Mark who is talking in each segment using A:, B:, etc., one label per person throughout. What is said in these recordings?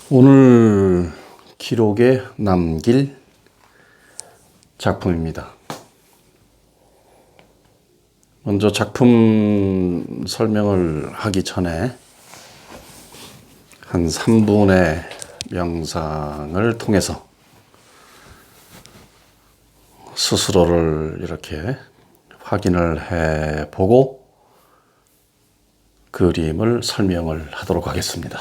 A: 오늘 기록에 남길 작품입니다. 먼저 작품 설명을 하기 전에 한 3분의 명상을 통해서 스스로를 이렇게 확인을 해보고 그림을 설명을 하도록 하겠습니다.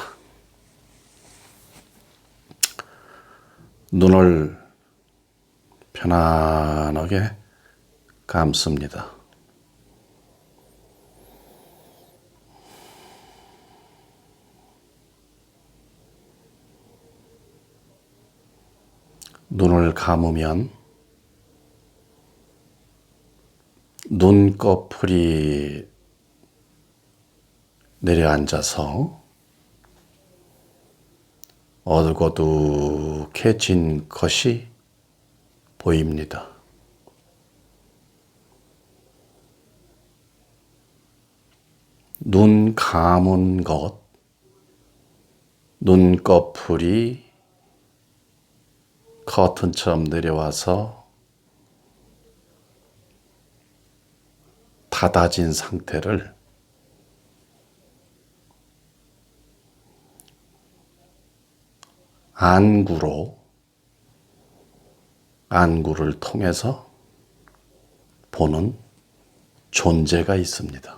A: 눈을 편안하게 감습니다. 눈을 감으면 눈꺼풀이 내려앉아서 어둑어둑해진 것이 보입니다. 눈 감은 것, 눈꺼풀이 커튼처럼 내려와서 닫아진 상태를 안구를 통해서 보는 존재가 있습니다.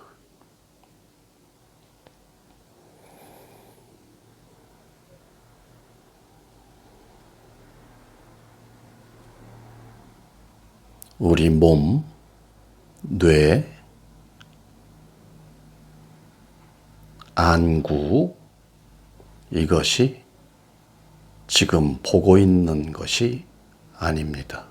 A: 우리 몸, 뇌, 안구, 이것이 지금 보고 있는 것이 아닙니다.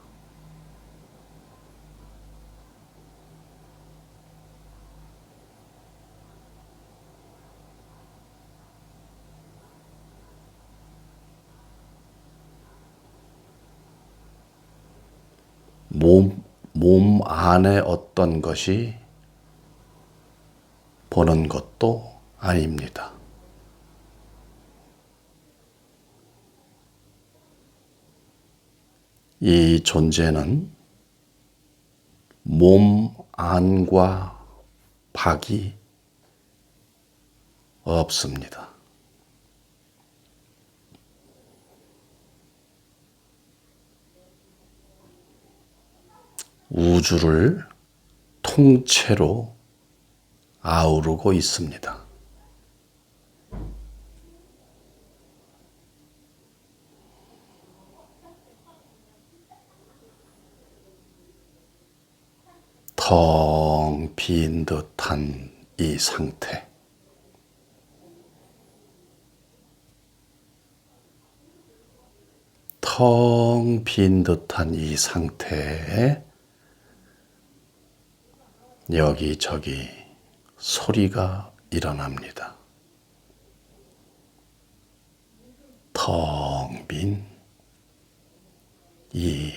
A: 몸 안에 어떤 것이 보는 것도 아닙니다. 이 존재는 몸 안과 밖이 없습니다. 우주를 통째로 아우르고 있습니다. 텅 빈 듯한 이 상태. 텅 빈 듯한 이 상태에 여기저기 소리가 일어납니다. 텅 빈 이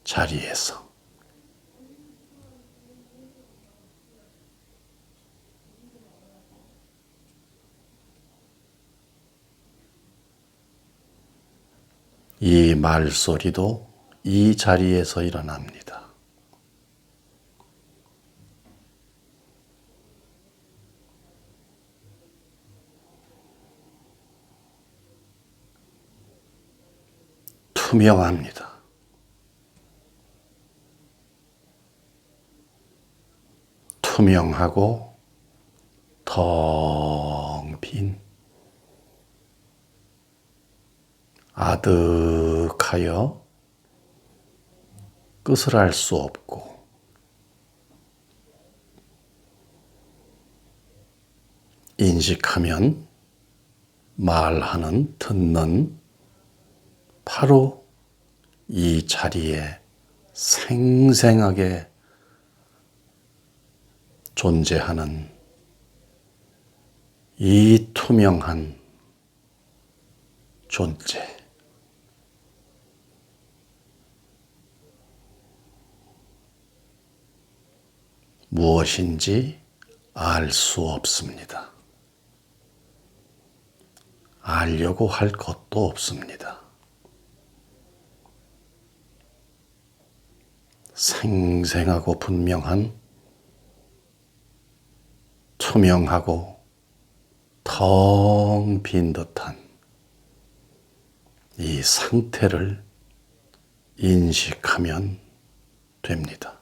A: 자리에서. 이 말소리도 이 자리에서 일어납니다. 투명합니다. 투명하고 텅 빈 아득하여 끝을 알 수 없고 인식하면 말하는 듣는 바로 이 자리에 생생하게 존재하는 이 투명한 존재. 무엇인지 알 수 없습니다. 알려고 할 것도 없습니다. 생생하고 분명한 투명하고 텅 빈 듯한 이 상태를 인식하면 됩니다.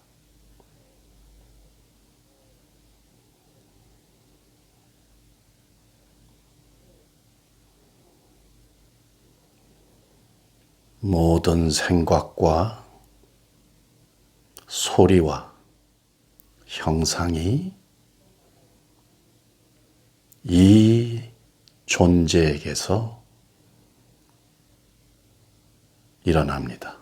A: 모든 생각과 소리와 형상이 이 존재에게서 일어납니다.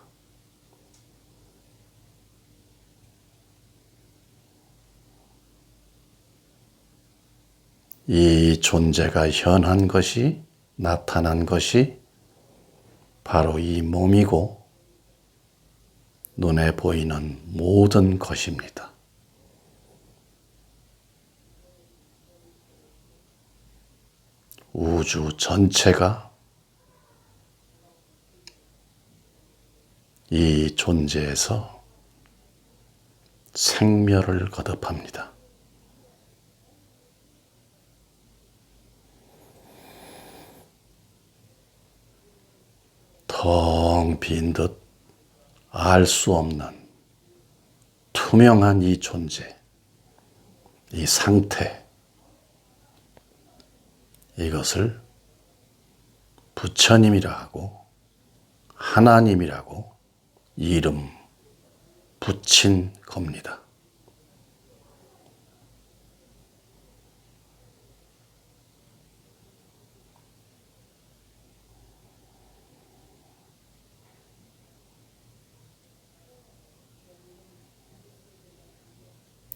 A: 이 존재가 현한 것이, 나타난 것이 바로 이 몸이고 눈에 보이는 모든 것입니다. 우주 전체가 이 존재에서 생멸을 거듭합니다. 텅 빈 듯 알 수 없는 투명한 이 존재, 이 상태, 이것을 부처님이라 하고 하나님이라고 이름 붙인 겁니다.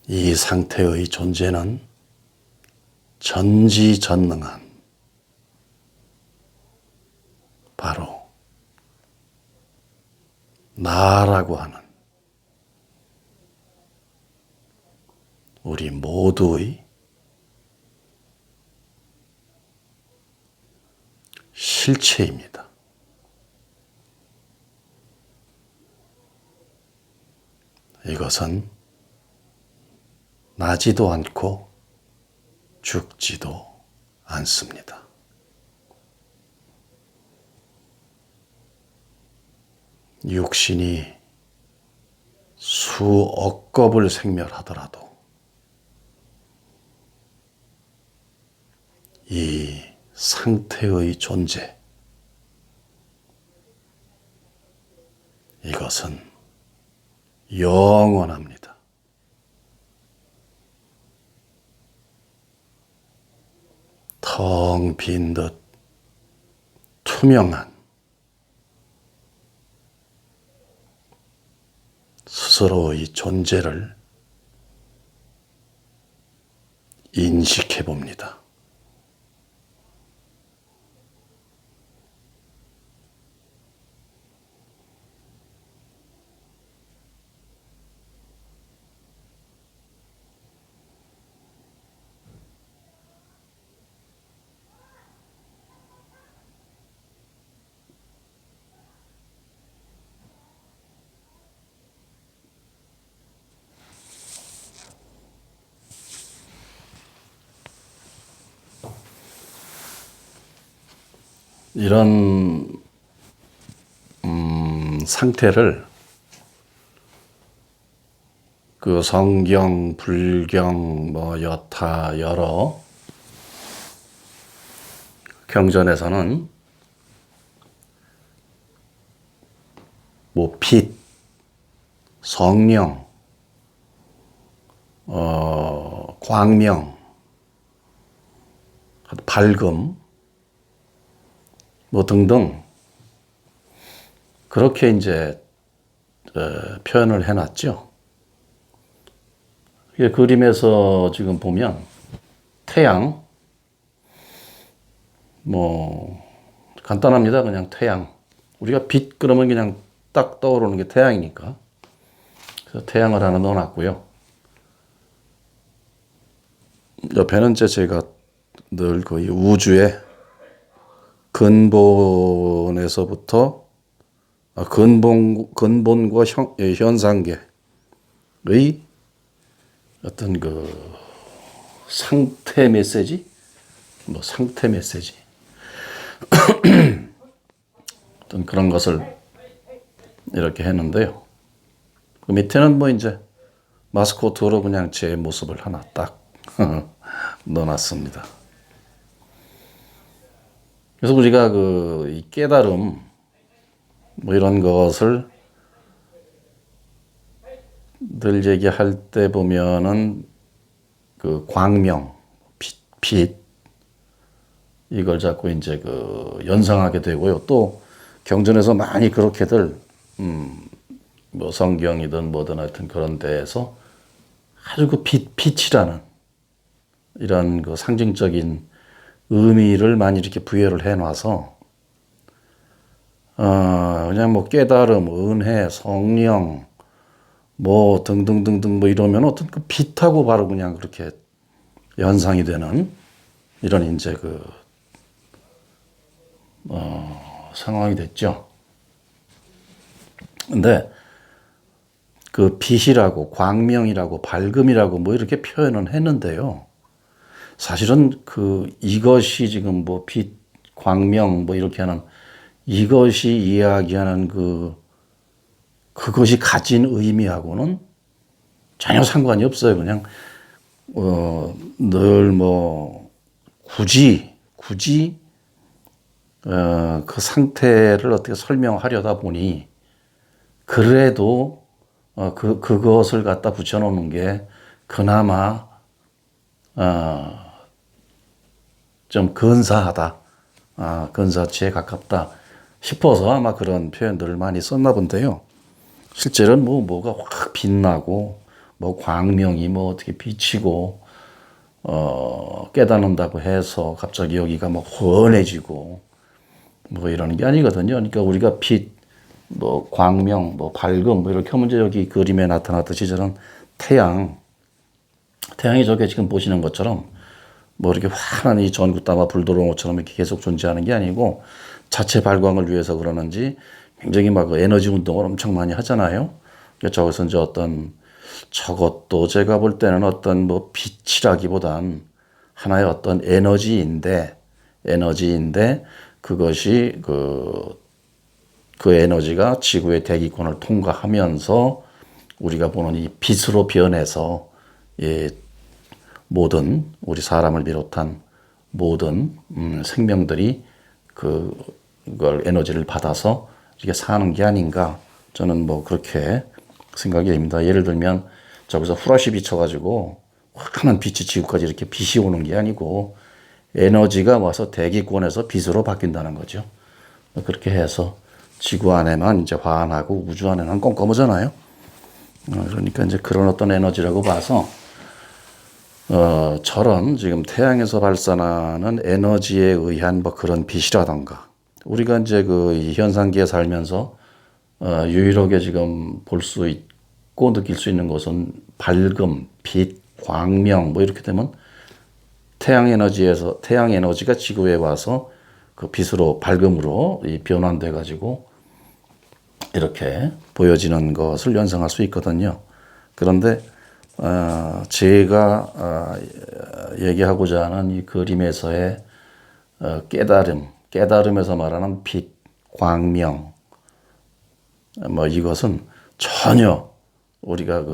A: 이 상태의 존재는 전지전능한 바로 나라고 하는 우리 모두의 실체입니다. 이것은 나지도 않고 죽지도 않습니다. 육신이 수억 겁을 생멸하더라도 이 상태의 존재, 이것은 영원합니다. 텅 빈 듯 투명한 스스로의 존재를 인식해 봅니다. 이런 상태를 그 성경, 불경, 여타 여러 경전에서는 빛, 성령, 광명, 밝음, 등등 그렇게 이제 표현을 해놨죠. 그림에서 지금 보면 태양, 간단합니다. 그냥 태양. 우리가 빛 그러면 그냥 딱 떠오르는 게 태양이니까. 그래서 태양을 하나 넣어놨고요. 옆에는 제가 늘 거의 우주의 근본에서부터 근본과 현상계의 어떤 그 상태 메시지, 상태 메시지, 어떤 그런 것을 이렇게 했는데요. 그 밑에는 이제 마스코트로 그냥 제 모습을 하나 딱 넣어놨습니다. 그래서 우리가 이 깨달음 이런 것을 늘 얘기할 때 보면은 그 광명, 빛 이걸 자꾸 이제 연상하게 되고요. 또 경전에서 많이 그렇게들 성경이든 뭐든 하여튼 그런 데에서 아주 빛이라는 이런 상징적인 의미를 많이 이렇게 부여를 해놔서 그냥 깨달음, 은혜, 성령 등등등등 이러면 어떤 빛하고 바로 그냥 그렇게 연상이 되는 이런 이제 상황이 됐죠. 근데 빛이라고 광명이라고 밝음이라고 이렇게 표현은 했는데요. 사실은 이것이 지금 빛, 광명 이렇게 하는 이것이 이야기하는 그것이 가진 의미하고는 전혀 상관이 없어요. 그냥 늘 굳이 그 상태를 어떻게 설명하려다 보니 그래도 그것을 갖다 붙여놓는 게 그나마 좀 근사하다, 근사치에 가깝다 싶어서 아마 그런 표현들을 많이 썼나 본데요. 실제로는 뭐가 확 빛나고 광명이 어떻게 비치고 깨닫는다고 해서 갑자기 여기가 환해지고 이러는 게 아니거든요. 그러니까 우리가 빛, 광명, 밝음 이렇게 하면 이제 여기 그림에 나타났듯이 저는 태양이 저게 지금 보시는 것처럼 이렇게 환한 이 전구따마 불 들어온 것처럼 이렇게 계속 존재하는 게 아니고 자체 발광을 위해서 그러는지 굉장히 에너지 운동을 엄청 많이 하잖아요. 그러니까 저것은 이제 저것도 제가 볼 때는 어떤 빛이라기보단 하나의 어떤 에너지인데 그것이 그 에너지가 지구의 대기권을 통과하면서 우리가 보는 이 빛으로 변해서 모든 우리 사람을 비롯한 모든 생명들이 그걸 에너지를 받아서 이렇게 사는 게 아닌가 저는 그렇게 생각이 됩니다. 예를 들면 저기서 후라시 비쳐가지고 환한 빛이 지구까지 이렇게 빛이 오는 게 아니고 에너지가 와서 대기권에서 빛으로 바뀐다는 거죠. 그렇게 해서 지구 안에만 이제 환하고 우주 안에는 껌껌하잖아요. 그러니까 이제 그런 어떤 에너지라고 봐서 저런 지금 태양에서 발산하는 에너지에 의한 그런 빛이라던가 우리가 이제 이 현상계에 살면서 유일하게 지금 볼 수 있고 느낄 수 있는 것은 밝음, 빛, 광명 이렇게 되면 태양 에너지가 지구에 와서 그 빛으로 밝음으로 변환돼 가지고 이렇게 보여지는 것을 연상할 수 있거든요. 그런데 제가 얘기하고자 하는 이 그림에서의 깨달음에서 말하는 빛, 광명 이것은 전혀 우리가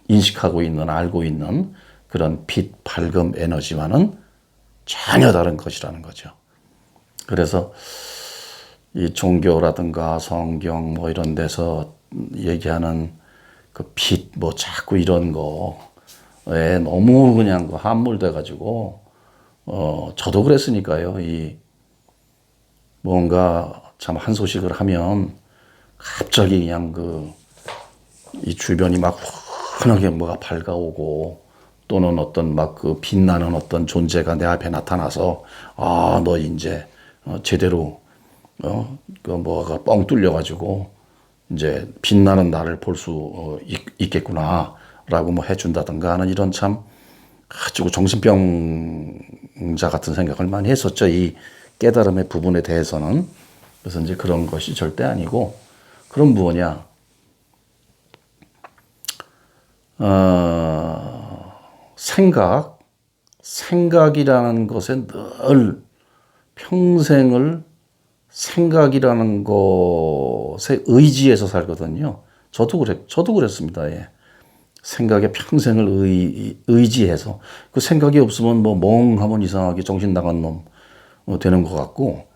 A: 인식하고 있는 알고 있는 그런 빛, 밝음, 에너지와는 전혀 다른 것이라는 거죠. 그래서 이 종교라든가 성경 이런 데서 얘기하는 빛 자꾸 이런 거에 너무 그냥 함몰돼 가지고 저도 그랬으니까요. 이 뭔가 참 한 소식을 하면 갑자기 그냥 이 주변이 환하게 뭐가 밝아오고 또는 어떤 빛나는 어떤 존재가 내 앞에 나타나서 너 이제 제대로 뭐가 뻥 뚫려가지고 이제 빛나는 나를 볼 수 있겠구나라고 해준다든가 하는 이런 참 아주 정신병자 같은 생각을 많이 했었죠. 이 깨달음의 부분에 대해서는. 그래서 이제 그런 것이 절대 아니고, 그럼 뭐냐. 생각이라는 것에 늘 평생을 생각이라는 것에 의지해서 살거든요. 저도 그랬습니다. 예. 생각에 평생을 의지해서. 그 생각이 없으면 뭐 멍하면 이상하게 정신 나간 놈 되는 것 같고,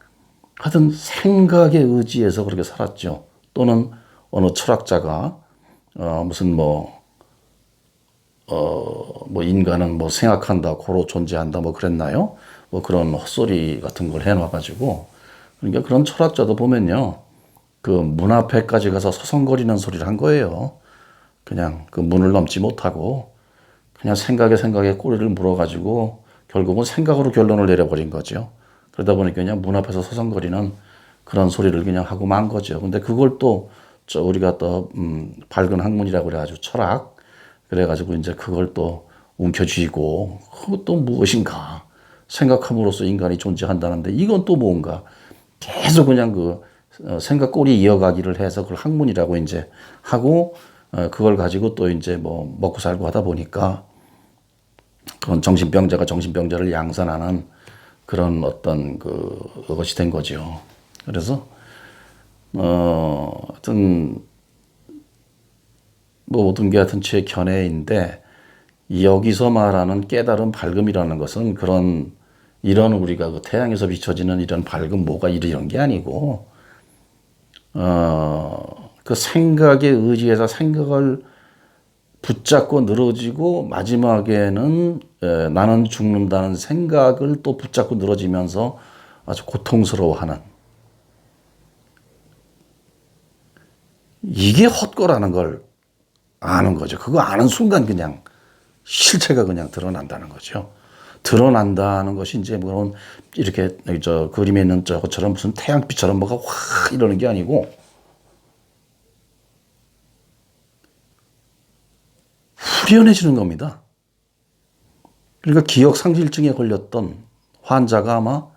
A: 하여튼 생각에 의지해서 그렇게 살았죠. 또는 어느 철학자가, 무슨 인간은 뭐 생각한다, 고로 존재한다, 뭐 그랬나요? 뭐 그런 헛소리 같은 걸 해놔가지고. 그러니까 그런 철학자도 보면요. 그 문 앞에까지 가서 서성거리는 소리를 한 거예요. 그냥 그 문을 넘지 못하고 그냥 생각에 꼬리를 물어가지고 결국은 생각으로 결론을 내려버린 거죠. 그러다 보니까 그냥 문 앞에서 서성거리는 그런 소리를 그냥 하고 만 거죠. 근데 그걸 또 우리가 또 밝은 학문이라고 그래가지고 철학 그래가지고 이제 그걸 또 움켜쥐고 그것도 무엇인가 생각함으로써 인간이 존재한다는데 이건 또 뭔가 계속 그냥 그 생각 꼬리 이어가기를 해서 그걸 학문이라고 이제 하고 그걸 가지고 또 이제 뭐 먹고 살고 하다 보니까 그런 정신병자가 정신병자를 양산하는 그런 어떤 그것이 된 거죠. 그래서 하여튼 뭐 모든 게 하여튼 제 견해인데 여기서 말하는 깨달음 밝음이라는 것은 이런 우리가 그 태양에서 비춰지는 이런 밝음 뭐가 이런 게 아니고 그 생각에 의지해서 생각을 붙잡고 늘어지고 마지막에는 나는 죽는다는 생각을 또 붙잡고 늘어지면서 아주 고통스러워하는 이게 헛거라는 걸 아는 거죠. 그거 아는 순간 그냥 실체가 그냥 드러난다는 거죠. 드러난다는 것이 이제 물론 이렇게 저 그림에 있는 저것처럼 무슨 태양빛처럼 뭐가 확 이러는 게 아니고 후련해지는 겁니다. 그러니까 기억 상실증에 걸렸던 환자가 아마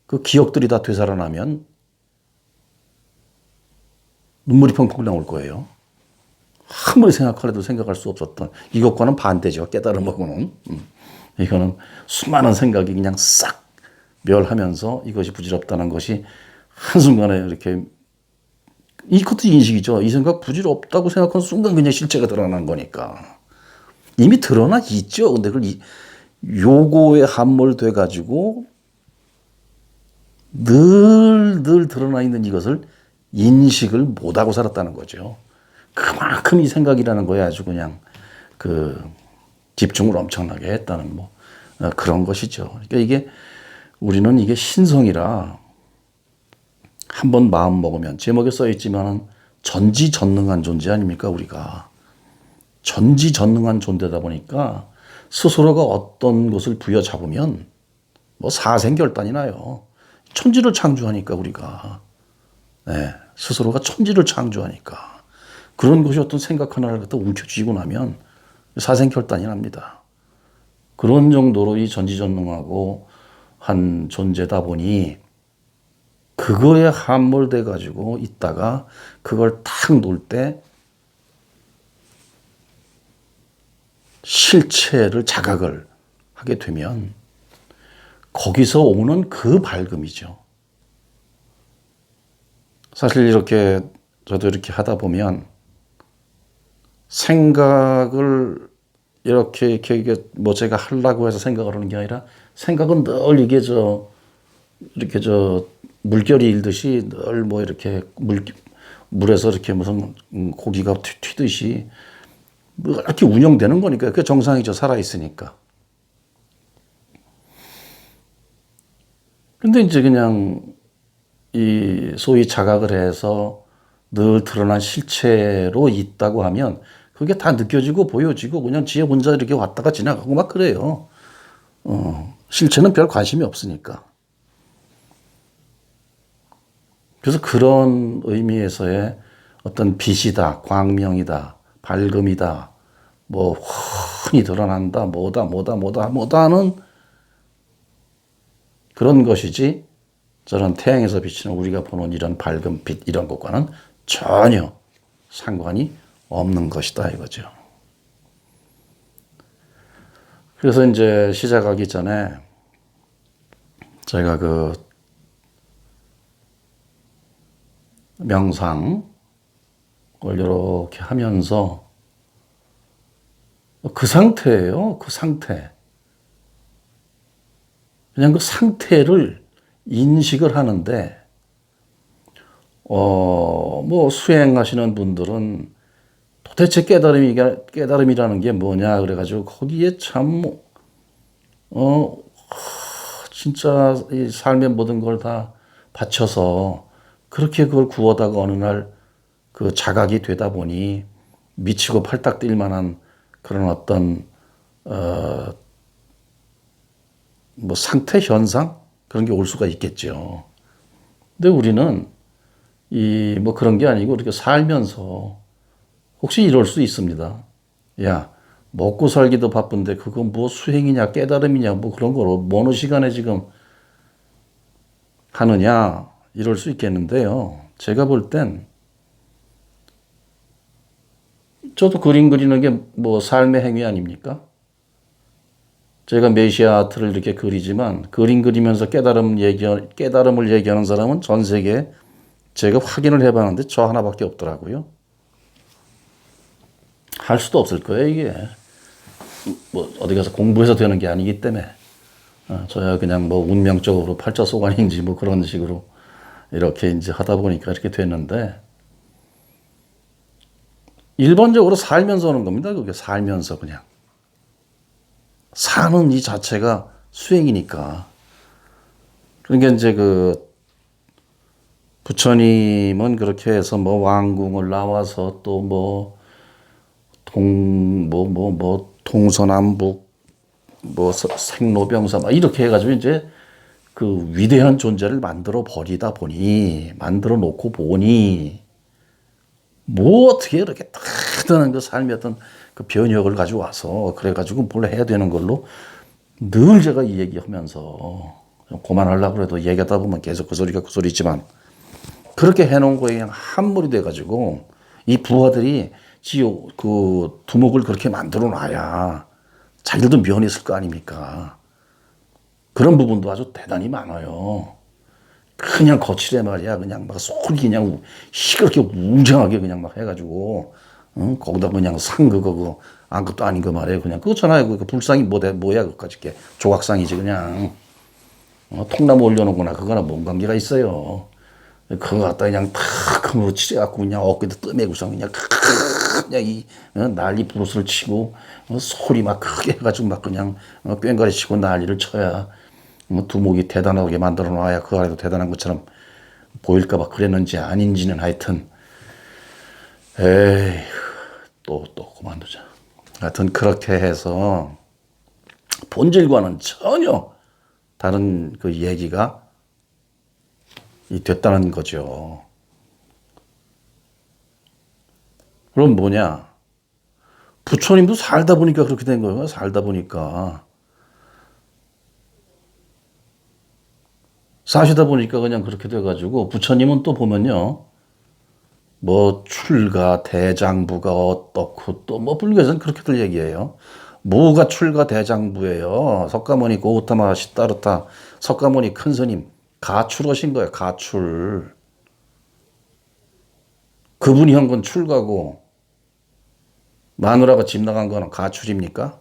A: 그 기억들이 다 되살아나면 눈물이 펑펑 나올 거예요. 아무리 생각하려도 생각할 수 없었던 이것과는 반대죠. 깨달음하고는. 이거는 수많은 생각이 그냥 싹 멸하면서 이것이 부질없다는 것이 한순간에 이렇게 이것도 인식이죠. 이 생각 부질없다고 생각하는 순간 그냥 실체가 드러난 거니까. 이미 드러나 있죠. 근데 그걸 요거에 함몰돼 가지고 늘 드러나 있는 이것을 인식을 못하고 살았다는 거죠. 그만큼 이 생각이라는 거에 아주 그냥 집중을 엄청나게 했다는 그런 것이죠. 그러니까 우리는 이게 신성이라 한번 마음 먹으면 제목에 써 있지만 전지전능한 존재 아닙니까 우리가. 전지전능한 존재다 보니까 스스로가 어떤 것을 부여잡으면 사생결단이 나요. 천지를 창조하니까 우리가. 네, 스스로가 천지를 창조하니까. 그런 것이 어떤 생각 하나를 갖다 움켜쥐고 나면 사생결단이 납니다. 그런 정도로 이 전지전능하고 한 존재다 보니 그거에 함몰돼 가지고 있다가 그걸 탁 놓을 때 실체를 자각을 하게 되면 거기서 오는 그 밝음이죠. 사실 저도 이렇게 하다 보면 생각을 이렇게 제가 하려고 해서 생각을 하는 게 아니라 생각은 늘 이렇게 물결이 일듯이 늘 이렇게 물에서 이렇게 무슨 고기가 튀듯이 이렇게 운영되는 거니까 그게 정상이죠. 살아있으니까. 근데 이제 그냥 이 소위 자각을 해서 늘 드러난 실체로 있다고 하면 그게 다 느껴지고 보여지고 그냥 지혜 혼자 이렇게 왔다가 지나가고 막 그래요. 실체는 별 관심이 없으니까. 그래서 그런 의미에서의 어떤 빛이다, 광명이다, 밝음이다, 훤히 드러난다. 뭐다 하는 그런 것이지 저런 태양에서 비치는 우리가 보는 이런 밝은 빛 이런 것과는 전혀 상관이 없는 것이다 이거죠. 그래서 이제 시작하기 전에 제가 그 명상을 이렇게 하면서 그 상태예요. 그 상태. 그냥 그 상태를 인식을 하는데, 뭐 수행하시는 분들은 도대체 깨달음이라는 게 뭐냐 그래가지고 거기에 참, 진짜 이 삶의 모든 걸 다 바쳐서 그렇게 그걸 구하다가 어느 날 그 자각이 되다 보니 미치고 팔딱 뛸 만한 그런 어떤, 뭐 상태 현상? 그런 게 올 수가 있겠죠. 근데 우리는 이 뭐 그런 게 아니고 이렇게 살면서 혹시 이럴 수 있습니다. 야, 먹고 살기도 바쁜데 그건 뭐 수행이냐 깨달음이냐 뭐 그런 거로 어느 시간에 지금 하느냐 이럴 수 있겠는데요. 제가 볼 땐 저도 그림 그리는 게 뭐 삶의 행위 아닙니까? 제가 메시아 아트를 이렇게 그리지만 그림 그리면서 깨달음을 얘기하는 사람은 전 세계에 제가 확인을 해봤는데 저 하나밖에 없더라고요. 할 수도 없을 거예요, 이게. 뭐 어디 가서 공부해서 되는 게 아니기 때문에. 저야 그냥 뭐 운명적으로 팔자소관인지 뭐 그런 식으로 이렇게 이제 하다 보니까 이렇게 됐는데, 일반적으로 살면서 오는 겁니다. 그게 살면서 그냥. 사는 이 자체가 수행이니까. 그러니까 이제 그 부처님은 그렇게 해서 뭐 왕궁을 나와서 또 뭐 동서남북 뭐 생로병사 막 이렇게 해가지고 이제 그 위대한 존재를 만들어 놓고 보니 뭐 어떻게 이렇게 따뜻한 그 삶의 어떤 그 변혁을 가지고 와서 그래가지고 뭘 해야 되는 걸로 늘 제가 이 얘기하면서 좀 그만하려고 해도 얘기하다 보면 계속 그 소리가 그 소리지만 그렇게 해놓은 거에 그냥 함몰이 돼가지고 이 부하들이 그 두목을 그렇게 만들어 놔야 자기들도 면이 있을 거 아닙니까? 그런 부분도 아주 대단히 많아요. 그냥 거칠에 말이야. 그냥 막 소리 그냥 시끄럽게 웅장하게 그냥 막 해가지고, 거기다 그냥 상 그거 아무것도 아닌 거 말이에요. 그냥 그거잖아요. 그 불상이 뭐야 그까짓 게 조각상이지 그냥. 통나무 올려놓거나 그거나 뭔 관계가 있어요. 그거 갖다 그냥 탁 금으로 칠해갖고 그냥 어깨도 뜨매고서 그냥 난리 부르스를 치고 소리 막 크게 해가지고 막 그냥 꽹과리 치고 난리를 쳐야 두목이 대단하게 만들어 놔야 그 안에도 대단한 것처럼 보일까봐 그랬는지 아닌지는 하여튼 에이 또 그만두자. 하여튼 그렇게 해서 본질과는 전혀 다른 그 얘기가 됐다는 거죠. 그럼 뭐냐? 부처님도 살다 보니까 그렇게 된 거예요. 살다 보니까. 사시다 보니까 그냥 그렇게 돼가지고 부처님은 또 보면요. 뭐 출가 대장부가 어떻고 또 뭐 불교에서는 그렇게들 얘기해요. 뭐가 출가 대장부예요. 석가모니 고우타마 시타르타 석가모니 큰 스님 가출하신 거예요. 가출. 그분이 한 건 출가고 마누라가 집 나간 거는 가출입니까?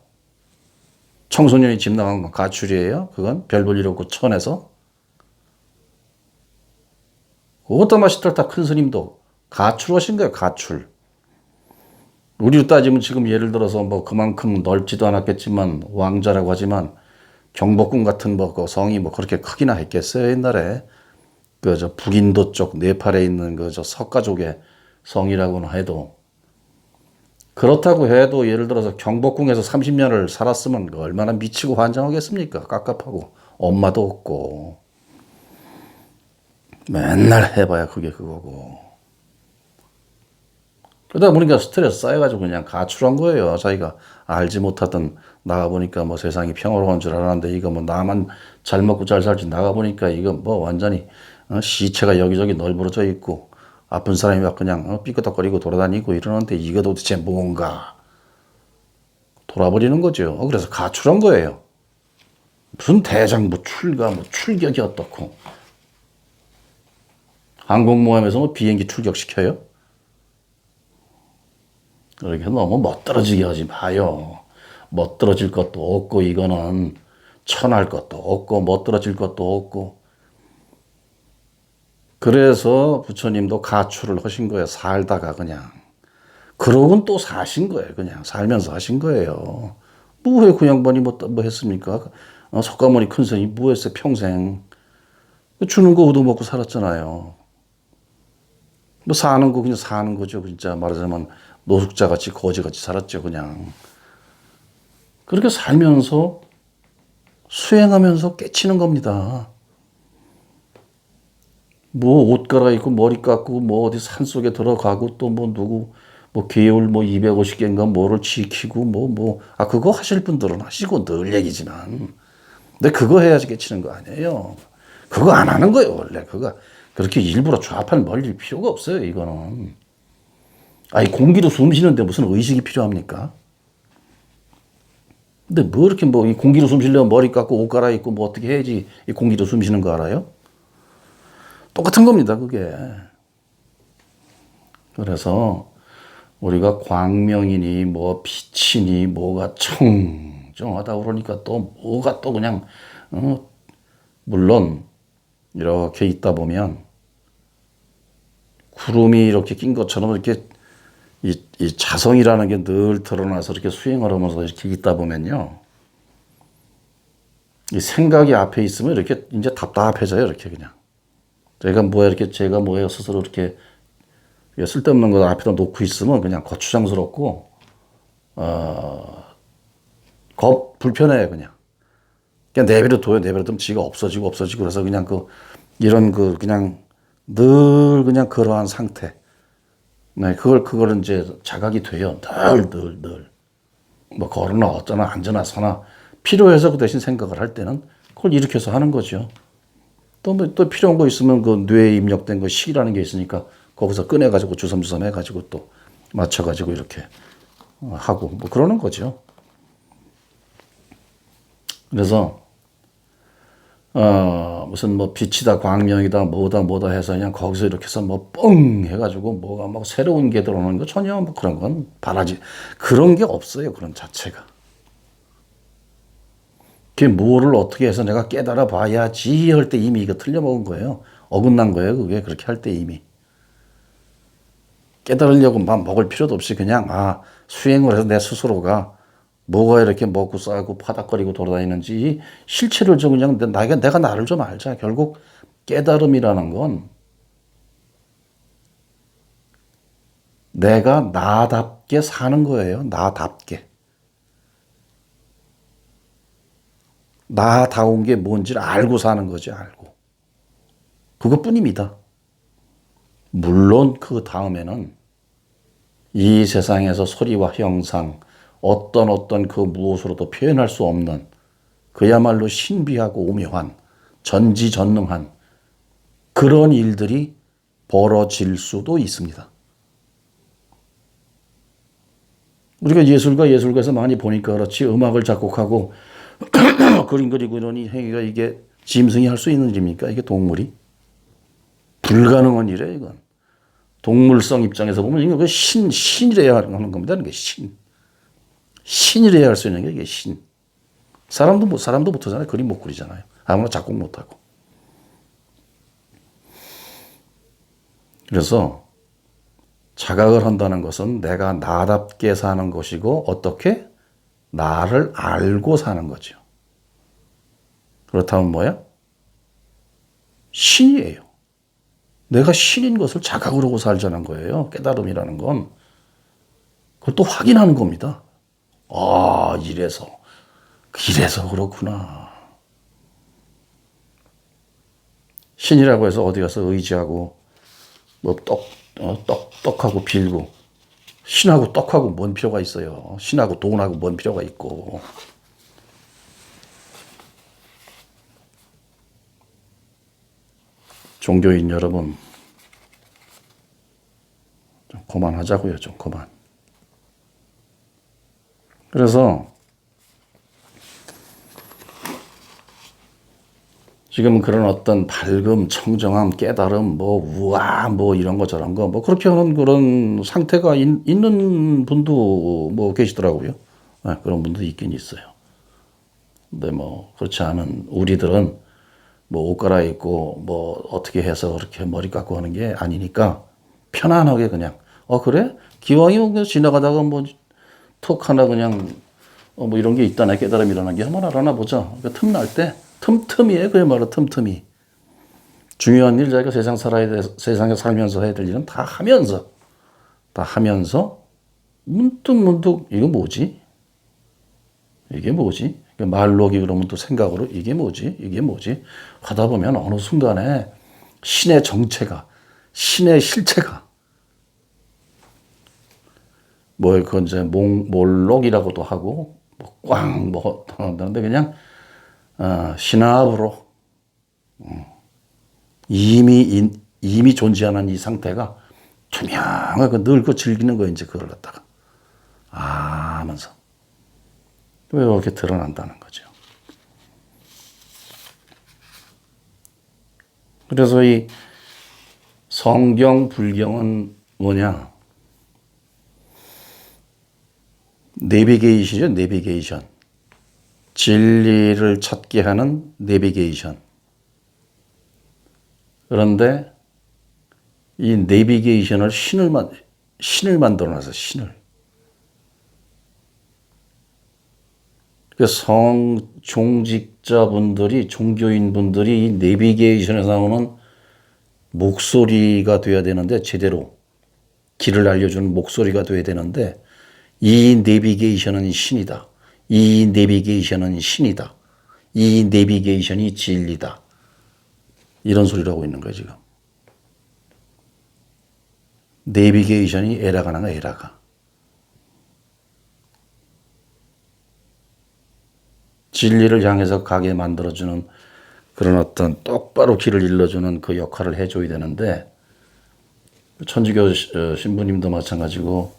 A: 청소년이 집 나간 건 가출이에요? 그건 별 볼 일 없고 천에서. 고우타마 시타르타 큰 스님도 가출하신 거예요. 가출. 우리로 따지면 지금 예를 들어서 뭐 그만큼 넓지도 않았겠지만 왕자라고 하지만 경복궁 같은 뭐 그 성이 뭐 그렇게 크기나 했겠어요. 옛날에 그 저 북인도 쪽 네팔에 있는 그 저 석가족의 성이라고는 해도 그렇다고 해도 예를 들어서 경복궁에서 30년을 살았으면 얼마나 미치고 환장하겠습니까? 깝깝하고 엄마도 없고 맨날 해봐야 그게 그거고 그러다 보니까 스트레스 쌓여가지고 그냥 가출한 거예요. 자기가 알지 못하던 나가보니까 뭐 세상이 평화로운 줄 알았는데 이거 뭐 나만 잘 먹고 잘 살지 나가보니까 이거 뭐 완전히 시체가 여기저기 널브러져 있고 아픈 사람이 막 그냥 삐끄덕거리고 돌아다니고 이러는데 이게 도대체 뭔가 돌아버리는 거죠. 그래서 가출한 거예요. 무슨 대장 뭐 출가 뭐 출격이 어떻고 항공모함에서 뭐 비행기 출격시켜요? 그렇게 너무 멋들어지게 하지 마요. 멋들어질 것도 없고 이거는 천할 것도 없고 멋들어질 것도 없고 그래서 부처님도 가출을 하신 거예요. 살다가 그냥. 그러고는 또 사신 거예요. 그냥 살면서 하신 거예요. 뭐 왜 그 양반이 뭐 했습니까? 석가모니 큰 스님이 뭐 했어요? 평생. 주는 거 얻어먹고 살았잖아요. 뭐 사는 거 그냥 사는 거죠. 진짜 말하자면 노숙자같이 거지같이 살았죠. 그냥. 그렇게 살면서 수행하면서 깨치는 겁니다. 뭐 옷 갈아입고 머리 깎고 뭐 어디 산속에 들어가고 또 뭐 누구 뭐 개울 뭐 250개인가 뭐를 지키고 그거 하실 분들은 하시고 늘 얘기지만 근데 그거 해야지 깨치는 거 아니에요. 그거 안 하는 거예요. 원래 그거 그렇게 일부러 좌판 벌릴 필요가 없어요. 이거는 아니 공기로 숨 쉬는데 무슨 의식이 필요합니까? 근데 뭐 이렇게 뭐 이 공기로 숨 쉬려면 머리 깎고 옷 갈아입고 뭐 어떻게 해야지 이 공기로 숨 쉬는 거 알아요? 똑같은 겁니다, 그게. 그래서 우리가 광명이니 뭐 빛이니 뭐가 청정하다 그러니까 또 뭐가 또 그냥 물론 이렇게 있다 보면 구름이 이렇게 낀 것처럼 이렇게 이 자성이라는 게 늘 드러나서 이렇게 수행을 하면서 이렇게 있다 보면요. 이 생각이 앞에 있으면 이렇게 이제 답답해져요, 이렇게 그냥. 제가 뭐예요 스스로 이렇게 쓸데없는 거 앞에다 놓고 있으면 그냥 거추장스럽고, 불편해요, 그냥. 그냥 내버려두면 지가 없어지고 그래서 그냥 그냥 늘 그냥 그러한 상태. 네, 그걸 이제 자각이 돼요. 늘. 뭐 걸으나 어쩌나 앉으나 서나 필요해서 그 대신 생각을 할 때는 그걸 일으켜서 하는 거죠. 또 필요한 거 있으면 그 뇌에 입력된 거 식이라는 게 있으니까 거기서 꺼내가지고 주섬주섬 해가지고 또 맞춰가지고 이렇게 하고 뭐 그러는 거죠. 그래서 무슨 뭐 빛이다 광명이다 뭐다 해서 그냥 거기서 이렇게 해서 뭐 뻥 해가지고 뭐가 막 새로운 게 들어오는 거 전혀 뭐 그런 건 바라지 그런 게 없어요. 그런 자체가. 그게 뭐를 어떻게 해서 내가 깨달아 봐야지 할 때 이미 이거 틀려먹은 거예요. 어긋난 거예요. 그게 그렇게 할 때 이미. 깨달으려고 막 먹을 필요도 없이 그냥 수행을 해서 내 스스로가 뭐가 이렇게 먹고 싸고 파닥거리고 돌아다니는지 실체를 좀 그냥 내가 나를 좀 알자. 결국 깨달음이라는 건 내가 나답게 사는 거예요. 나답게. 나다운 게 뭔지를 알고 사는 거지, 알고. 그것뿐입니다. 물론 그 다음에는 이 세상에서 소리와 형상, 어떤 그 무엇으로도 표현할 수 없는 그야말로 신비하고 오묘한 전지전능한 그런 일들이 벌어질 수도 있습니다. 우리가 예술가에서 많이 보니까 그렇지 음악을 작곡하고 그림 그리고 이러니 행위가 이게 짐승이 할 수 있는 일입니까? 이게 동물이? 불가능한 일이에요, 이건. 동물성 입장에서 보면 이거 신이래야 하는 겁니다. 이게 신이래야 할 수 있는 게 이게 신. 사람도 못하잖아요. 그림 못 그리잖아요. 아무나 작곡 못하고. 그래서 자각을 한다는 것은 내가 나답게 사는 것이고 어떻게? 나를 알고 사는 거죠. 그렇다면 뭐야? 신이에요. 내가 신인 것을 자각을 하고 살자는 거예요. 깨달음이라는 건. 그걸 또 확인하는 겁니다. 이래서 그렇구나. 신이라고 해서 어디 가서 의지하고 뭐 떡하고 빌고 신하고 떡하고 뭔 필요가 있어요. 신하고 돈하고 뭔 필요가 있고. 종교인 여러분, 좀 그만하자고요. 좀 그만. 그래서 지금 그런 어떤 밝음, 청정함, 깨달음, 뭐 우아, 뭐 이런 거 저런 거, 뭐 그렇게 하는 그런 상태가 있는 분도 뭐 계시더라고요. 네, 그런 분도 있긴 있어요. 근데 뭐 그렇지 않은 우리들은 뭐 옷 갈아입고 뭐 어떻게 해서 그렇게 머리 깎고 하는 게 아니니까 편안하게 그냥 그래? 기왕이면 그냥 지나가다가 뭐 톡 하나 그냥 뭐 이런 게 있다네 깨달음 일어난 게 한번 알아나 보자. 그러니까 틈날 때 틈틈이에요. 그야말로 틈틈이. 중요한 일 자기가 세상에 살면서 해야 될 일은 다 하면서 문득 이거 뭐지? 이게 뭐지? 말로기 그러면 또 생각으로 이게 뭐지? 하다 보면 어느 순간에 신의 정체가, 신의 실체가, 그건 이제 몰록이라고도 하고, 하는데 그냥, 신압으로, 이미 존재하는 이 상태가 투명하게 늘 즐기는 거예요, 이제 그걸 갖다가. 하면서. 왜 이렇게 드러난다는 거죠. 그래서 이 성경, 불경은 뭐냐? 내비게이션이죠, 내비게이션. 진리를 찾게 하는 내비게이션. 그런데 이 내비게이션을 신을 만들어놔서 신을. 종직자분들이, 종교인분들이 이 내비게이션에서 나오는 목소리가 돼야 되는데, 제대로 길을 알려주는 목소리가 돼야 되는데, 이 내비게이션은 신이다. 이 내비게이션은 신이다. 이 내비게이션이 진리다. 이런 소리를 하고 있는 거예요, 지금. 내비게이션이 에라가 나가, 에라가. 진리를 향해서 가게 만들어주는 그런 어떤 똑바로 길을 일러주는 그 역할을 해줘야 되는데, 천주교 신부님도 마찬가지고,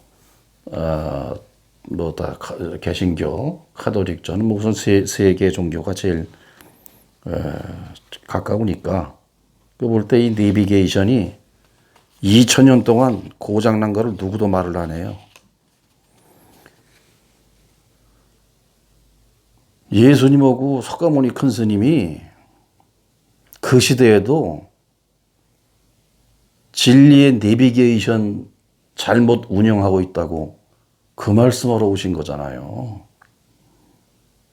A: 개신교, 카톨릭, 저는 무슨 세 개 종교가 제일 가까우니까, 그 볼 때 이 내비게이션이 2000년 동안 고장난 거를 누구도 말을 안 해요. 예수님하고 석가모니 큰 스님이 그 시대에도 진리의 내비게이션 잘못 운영하고 있다고 그 말씀하러 오신 거잖아요.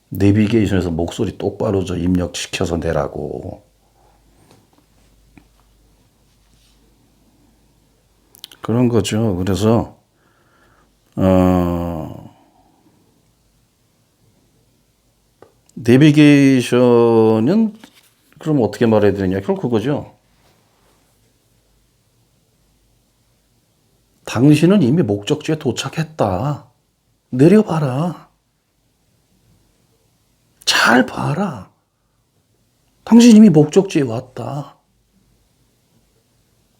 A: 내비게이션에서 목소리 똑바로 입력시켜서 내라고. 그런 거죠. 그래서 내비게이션은 그럼 어떻게 말해야 되느냐? 결국 그거죠. 당신은 이미 목적지에 도착했다. 내려봐라. 잘 봐라. 당신 이미 목적지에 왔다.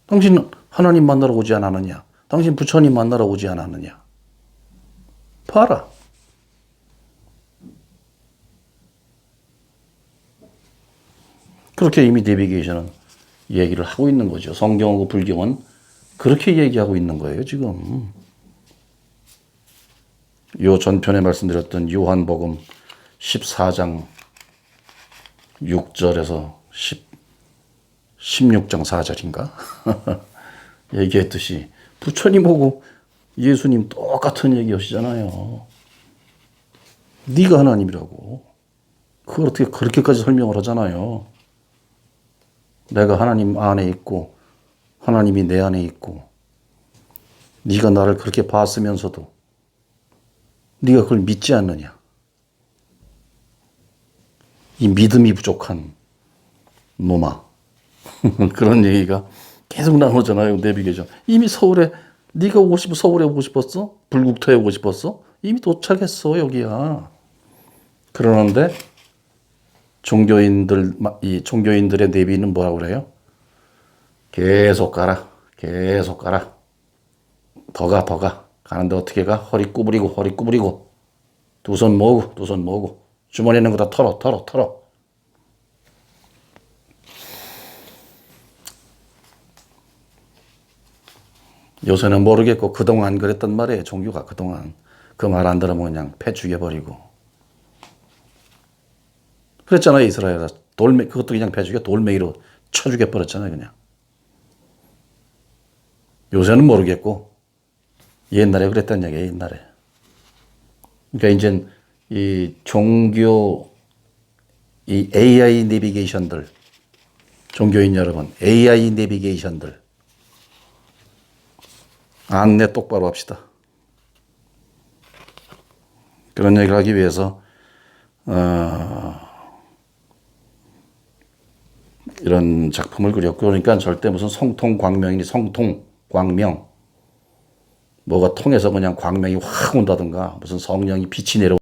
A: 당신 하나님 만나러 오지 않았느냐? 당신 부처님 만나러 오지 않았느냐? 봐라. 그렇게 이미 내비게이션은 얘기를 하고 있는 거죠. 성경하고 불경은 그렇게 얘기하고 있는 거예요, 지금. 요 전편에 말씀드렸던 요한복음 14장 6절에서 16장 4절인가? 얘기했듯이 부처님하고 예수님 똑같은 얘기 하시잖아요. 네가 하나님이라고. 그걸 어떻게 그렇게까지 설명을 하잖아요. 내가 하나님 안에 있고 하나님이 내 안에 있고 네가 나를 그렇게 봤으면서도 네가 그걸 믿지 않느냐. 이 믿음이 부족한 놈아. 그런 얘기가 계속 나오잖아요. 내비게이션. 이미 서울에 네가 오고 싶어 서울에 오고 싶었어? 불국토에 오고 싶었어? 이미 도착했어 여기야. 그러는데 이 종교인들의 내비는 뭐라고 그래요? 계속 가라, 계속 가라. 더 가, 더 가. 가는데 어떻게 가? 허리 구부리고, 허리 구부리고. 두 손 모으고, 두 손 모으고. 주머니에 있는 거 다 털어, 털어, 털어. 요새는 모르겠고, 그동안 그랬단 말이에요, 종교가 그동안. 그 말 안 들으면 그냥 패 죽여버리고. 그랬잖아요, 이스라엘에서. 그것도 그냥 패 죽여, 돌멩이로 쳐 죽여버렸잖아요, 그냥. 요새는 모르겠고, 옛날에 그랬단 얘기예요, 옛날에. 그러니까 이제 이 종교, 이 AI 내비게이션들, 종교인 여러분, AI 내비게이션들, 안내 똑바로 합시다. 그런 얘기를 하기 위해서, 이런 작품을 그렸고, 그러니까 절대 무슨 성통광명이니 성통광명, 뭐가 통해서 그냥 광명이 확 온다든가, 무슨 성령이 빛이 내려